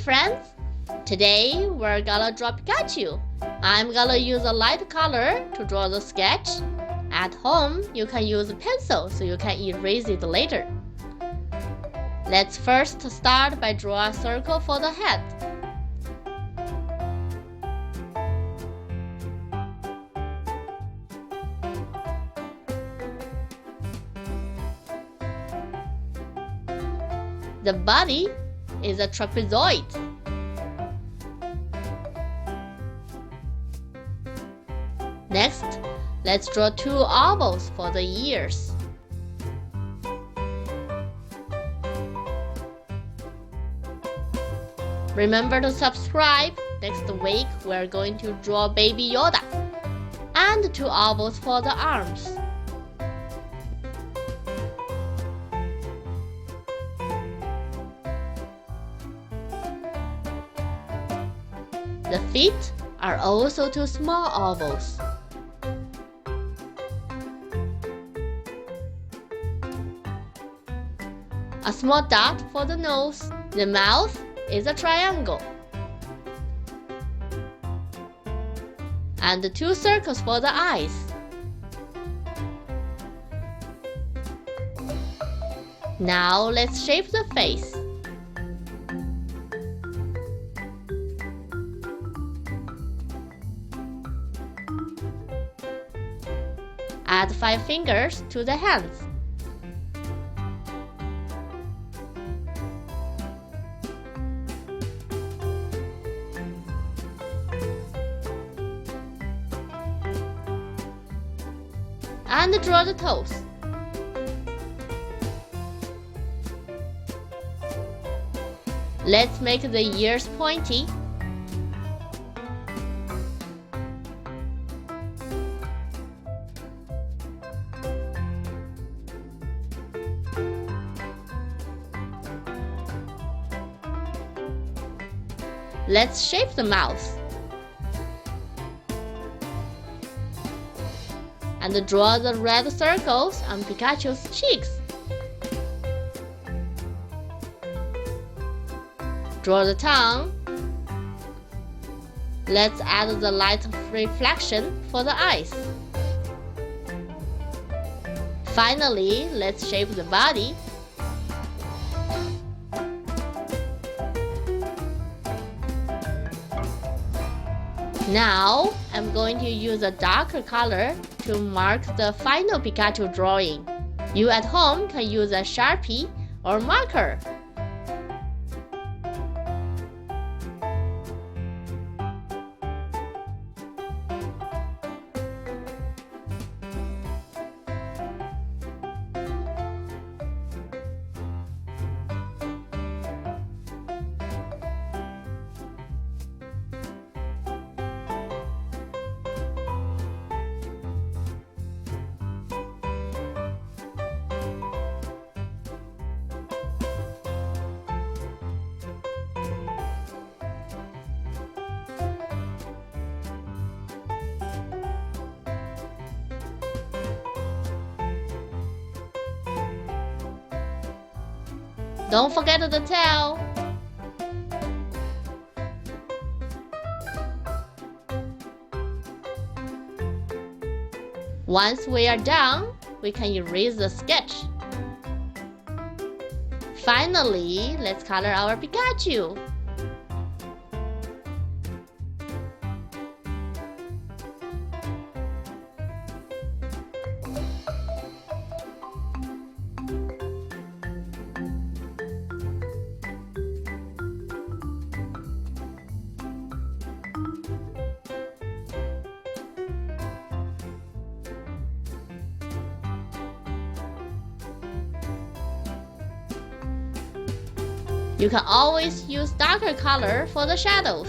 friends! Today we're gonna draw Pikachu. I'm gonna use a light color to draw the sketch. At home, you can use a pencil so you can erase it later. Let's first start by drawing a circle for the head. The body is a trapezoid. Next, let's draw two ovals for the ears. Remember to subscribe. Next week, we're going to draw Baby Yoda and two ovals for the arms. The feet are also two small ovals. A small dot for the nose. The mouth is a triangle. And two circles for the eyes. Now let's shape the face. Add 5 fingers to the hands. And draw the toes. Let's make the ears pointy. Let's shape the mouth. And draw the red circles on Pikachu's cheeks. Draw the tongue. Let's add the light reflection for the eyes. Finally, let's shape the body. Now, I'm going to use a darker color to mark the final Pikachu drawing. You at home can use a Sharpie or marker. Don't forget the tail. Once we are done, we can erase the sketch. Finally, let's color our Pikachu. You can always use darker color for the shadows.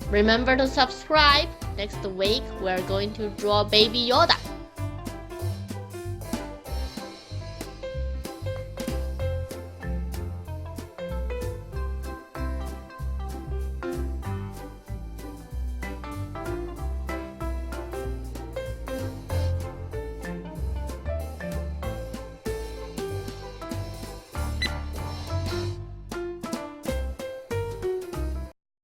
Remember to subscribe. Next week, we're going to draw Baby Yoda.